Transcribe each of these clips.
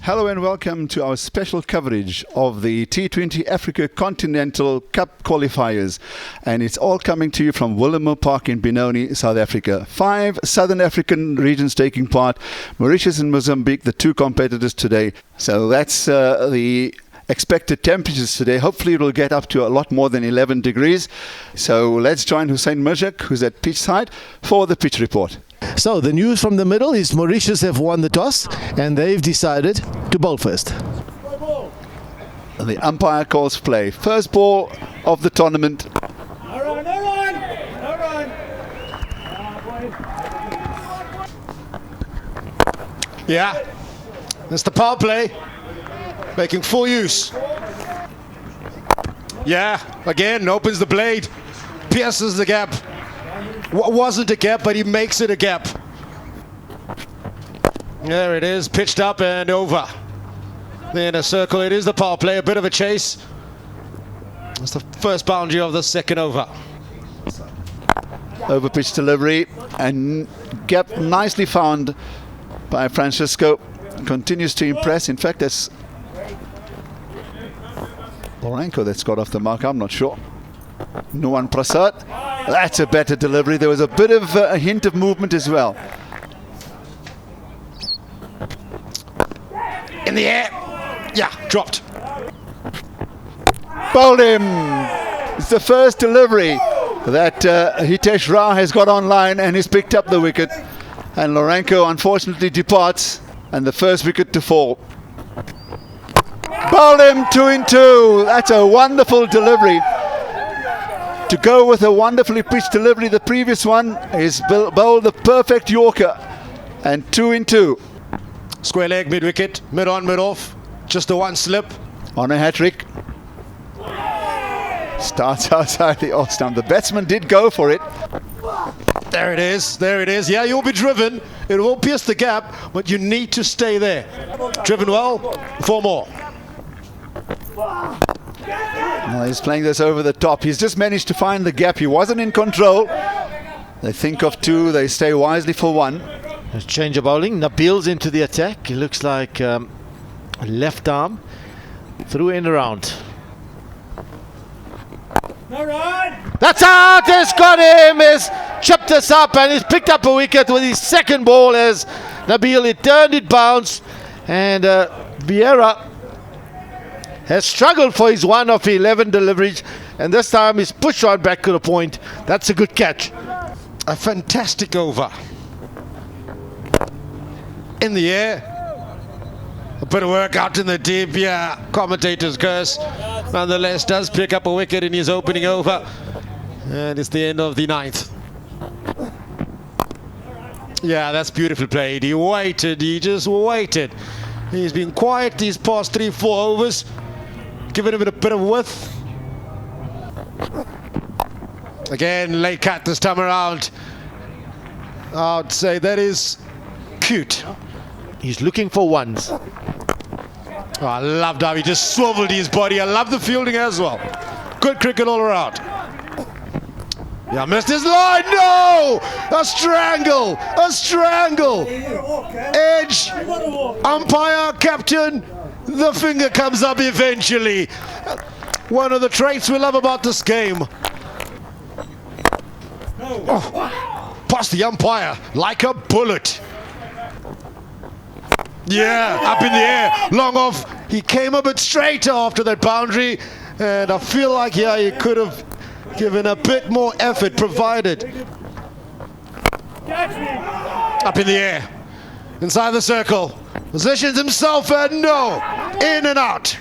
Hello and welcome to our special coverage of the T20 Africa Continental Cup qualifiers, and it's all coming to you from Willemore Park in Benoni, South Africa. 5 Southern African regions taking part, Mauritius and Mozambique, the 2 competitors today. So that's the expected temperatures today. Hopefully it will get up to a lot more than 11 degrees. So let's join Hussein Mirjak, who's at pitch side, for the pitch report. So the news from the middle is Mauritius have won the toss and they've decided to bowl first. The umpire calls play. First ball of the tournament. No run. Yeah, that's the power play, making full use. Yeah, again, opens the blade, pierces the gap. What wasn't a gap, but he makes it a gap. There it is, pitched up and over. The inner circle, it is the power play, a bit of a chase. That's the first boundary of the second over. Over pitch delivery and gap nicely found by Francisco. Continues to impress. In fact, that's Lorenko that's got off the mark, I'm not sure. Nuwan Prasad. That's a better delivery. There was a bit of a hint of movement as well. In the air. Yeah, dropped. Bowled him. It's the first delivery that Hitesh has got online and he's picked up the wicket. And Lorenko unfortunately departs and the first wicket to fall. Bowled him 2 in 2. That's a wonderful delivery. To go with a wonderfully pitched delivery, the previous one is bowled the perfect Yorker and 2 in 2. Square leg, mid wicket, mid on, mid off. Just the one slip. On a hat-trick. Starts outside the off stump. The batsman did go for it. There it is. Yeah, you'll be driven. It will pierce the gap, but you need to stay there. Driven well, 4 more. Well, he's playing this over the top. He's just managed to find the gap. He wasn't in control. They think of 2. They stay wisely for 1. Let's change of bowling. Nabil's into the attack. It looks like left arm through and around. No run. That's out. He's got him. He's chipped us up and he's picked up a wicket with his second ball as Nabil. It turned, it bounced, and Vieira has struggled for his 1 of 11 deliveries, and this time he's pushed on back to the point. That's a good catch. A fantastic over. In the air. A bit of work out in the deep. Yeah, commentator's curse. Nonetheless, does pick up a wicket in his opening over. And it's the end of the 9th. Yeah, that's beautiful played. He waited. He just waited. He's been quiet these past 3-4 overs. Giving him a bit of width. Again, late cut this time around. I'd say that is cute. He's looking for ones. Oh, I loved how he just swiveled his body. I love the fielding as well. Good cricket all around. Yeah, missed his line. No! A strangle! A strangle! Edge! Umpire, captain. The finger comes up eventually. One of the traits we love about this game. Oh, past the umpire like a bullet. Yeah, up in the air, long off. He came a bit straighter after that boundary, and I feel like, yeah, he could have given a bit more effort provided. Up in the air, inside the circle, positions himself, and no, in and out.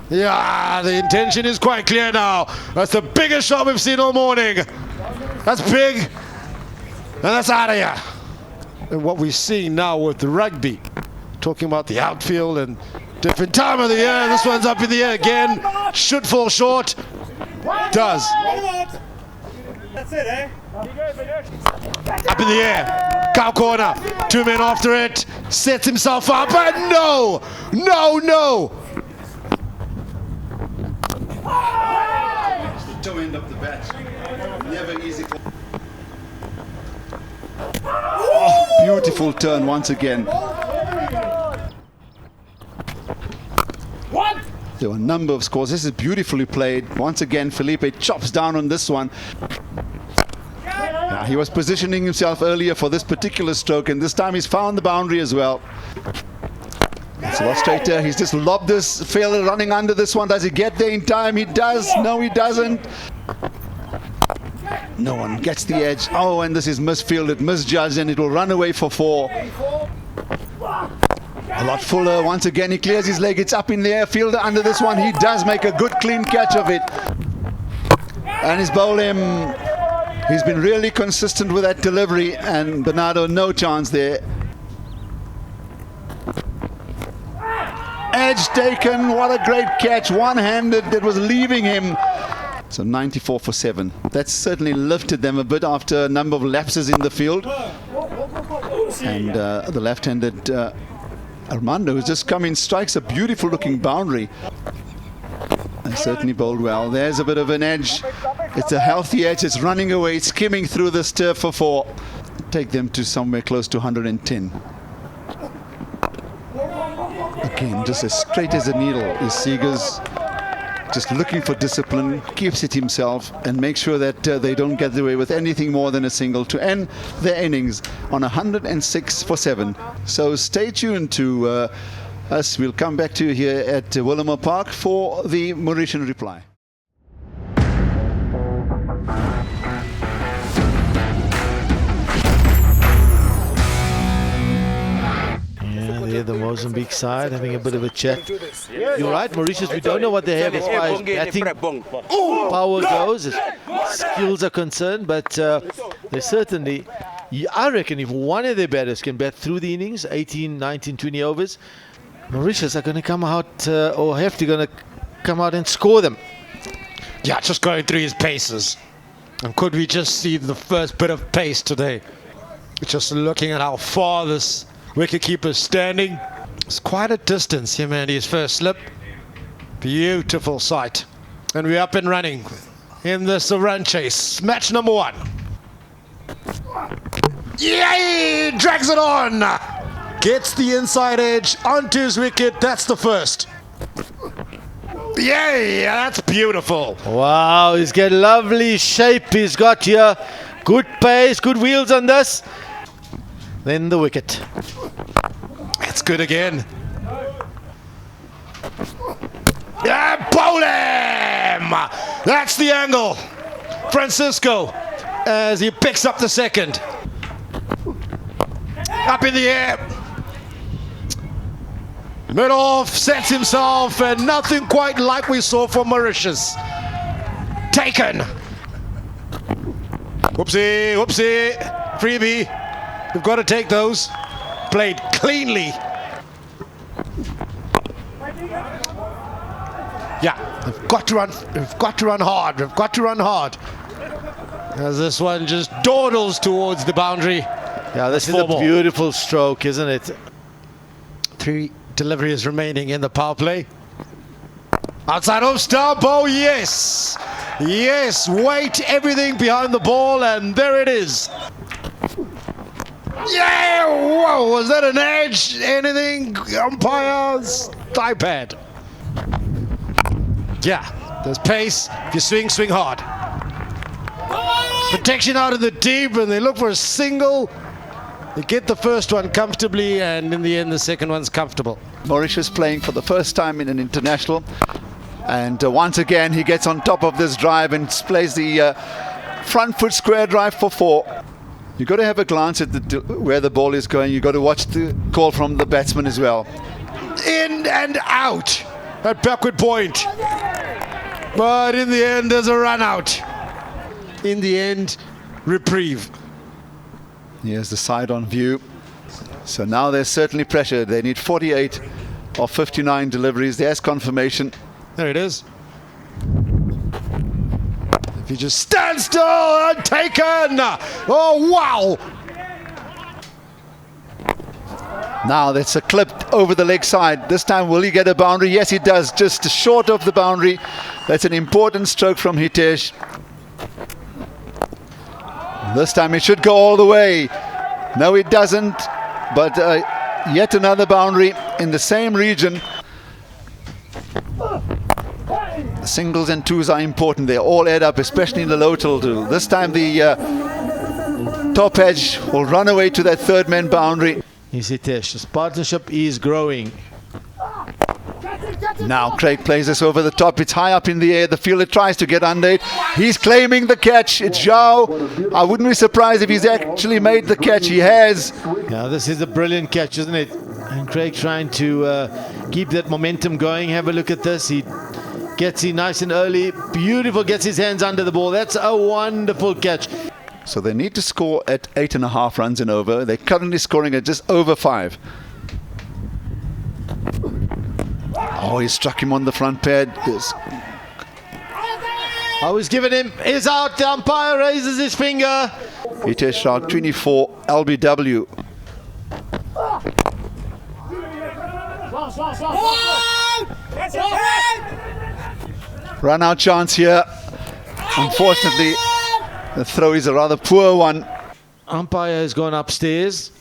Yeah, the intention is quite clear now. That's the biggest shot we've seen all morning. That's big, and that's out of here. And what we see now with the rugby, talking about the outfield and different time of the year. This one's up in the air again. Should fall short. Does. That's it, eh? Up in the air. Cow corner. 2 men after it. Sets himself up. And no! No! Toe end up the bat. Never easy. Beautiful turn once again. There were a number of scores. This is beautifully played. Once again, Felipe chops down on this one. He was positioning himself earlier for this particular stroke, and this time he's found the boundary as well. It's a lot straighter. He's just lobbed this fielder running under this one. Does he get there in time? He does. No, he doesn't. No one gets the edge. Oh, and this is misfielded, misjudged, and it will run away for 4. A lot fuller. Once again, he clears his leg. It's up in the air. Fielder under this one. He does make a good, clean catch of it. And his bowl him. He's been really consistent with that delivery, and Bernardo, no chance there. Edge taken. What a great catch. One-handed that was leaving him. So 94 for 7. That's certainly lifted them a bit after a number of lapses in the field. And the left-handed Armando, who's just come in, strikes a beautiful looking boundary. They certainly bowled well. There's a bit of an edge. It's a healthy edge. It's running away, skimming through the turf for 4. Take them to somewhere close to 110. Again, just as straight as a needle is Seegers. Just looking for discipline, keeps it himself, and makes sure that they don't get away with anything more than a single to end their innings on 106 for 7. So stay tuned to us. We'll come back to you here at Willamore Park for the Mauritian reply. The Mozambique side having a bit of a chat. You're right, Mauritius, we don't know what they have as far as batting power goes, as skills are concerned, but they certainly, I reckon if one of their batters can bat through the innings, 18, 19, 20 overs, Mauritius are going to come out, or have to going to come out and score them. Yeah, just going through his paces. And could we just see the first bit of pace today? Just looking at how far this wicketkeeper standing. It's quite a distance him and his first slip. Beautiful sight. And we're up and running in this run chase. Match number 1. Yay! Drags it on. Gets the inside edge onto his wicket. That's the first. Yay! That's beautiful. Wow, he's got lovely shape. He's got here good pace, good wheels on this. Then the wicket. That's good again. Yeah, bowl him! That's the angle. Francisco, as he picks up the second. Up in the air. Mid-off, sets himself, and nothing quite like we saw from Mauritius. Taken. Whoopsie, whoopsie. Freebie. We've got to take those. Played cleanly. Yeah, we've got to run. We've got to run hard. We've got to run hard. As this one just dawdles towards the boundary. Yeah, this is a beautiful stroke, isn't it? 3 deliveries remaining in the power play. Outside of stump. Oh yes, yes. Weight everything behind the ball, and there it is. Yeah! Whoa! Was that an edge? Anything? Umpire's iPad. Yeah, there's pace. If you swing, swing hard. Protection out of the deep, and they look for a single. They get the first one comfortably, and in the end, the second one's comfortable. Mauritius playing for the first time in an international, and once again he gets on top of this drive and plays the front foot square drive for 4. You've got to have a glance at where the ball is going. You've got to watch the call from the batsman as well. In and out at backward point. But in the end, there's a run out. In the end, reprieve. Here's the side on view. So now they're certainly pressured. They need 48 of 59 deliveries. There's confirmation. There it is. If you just stand still and taken. Oh, wow. Now that's a clip over the leg side. This time, will he get a boundary? Yes, he does. Just short of the boundary. That's an important stroke from Hitesh. This time it should go all the way. No, it doesn't. But yet another boundary in the same region. Singles and twos are important. They all add up, especially in the low total. This time the top edge will run away to that third man boundary. Here's Hitesh. This partnership is growing. Now Craig plays this over the top. It's high up in the air. The fielder tries to get under it. He's claiming the catch. It's Zhao. I wouldn't be surprised if he's actually made the catch. He has. Now this is a brilliant catch, isn't it? And Craig trying to keep that momentum going. Have a look at this. He gets it nice and early. Beautiful. Gets his hands under the ball. That's a wonderful catch. So they need to score at 8.5 runs and over. They're currently scoring at just over 5. Oh, he struck him on the front pad. I was giving him is out. The umpire raises his finger. Hitesh shot 24 LBW. Run out chance here. Unfortunately, the throw is a rather poor one. Umpire has gone upstairs.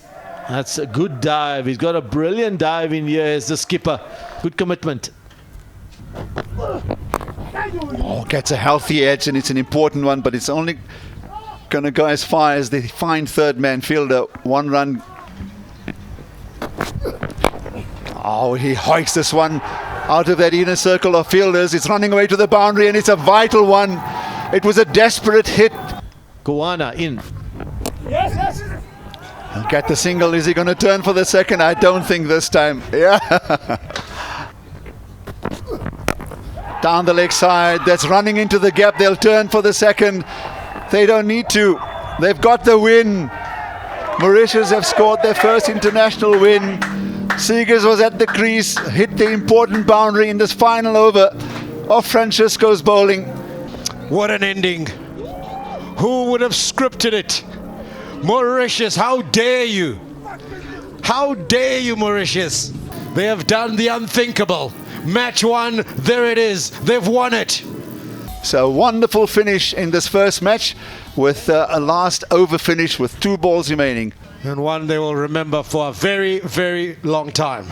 That's a good dive. He's got a brilliant dive in here as the skipper. Good commitment. Oh, gets a healthy edge, and it's an important one, but it's only going to go as far as the fine third man fielder. 1 run. Oh, he hoiks this one out of that inner circle of fielders. It's running away to the boundary, and it's a vital one. It was a desperate hit. Goana in. Yes. He'll get the single. Is he going to turn for the second? I don't think this time. Yeah. Down the leg side. That's running into the gap. They'll turn for the second. They don't need to. They've got the win. Mauritius have scored their first international win. Seegers was at the crease, hit the important boundary in this final over of Francisco's bowling. What an ending. Who would have scripted it? Mauritius, how dare you? How dare you, Mauritius? They have done the unthinkable. Match 1, there it is. They've won it. So wonderful finish in this first match with a last over finish with 2 balls remaining. And one they will remember for a very, very long time.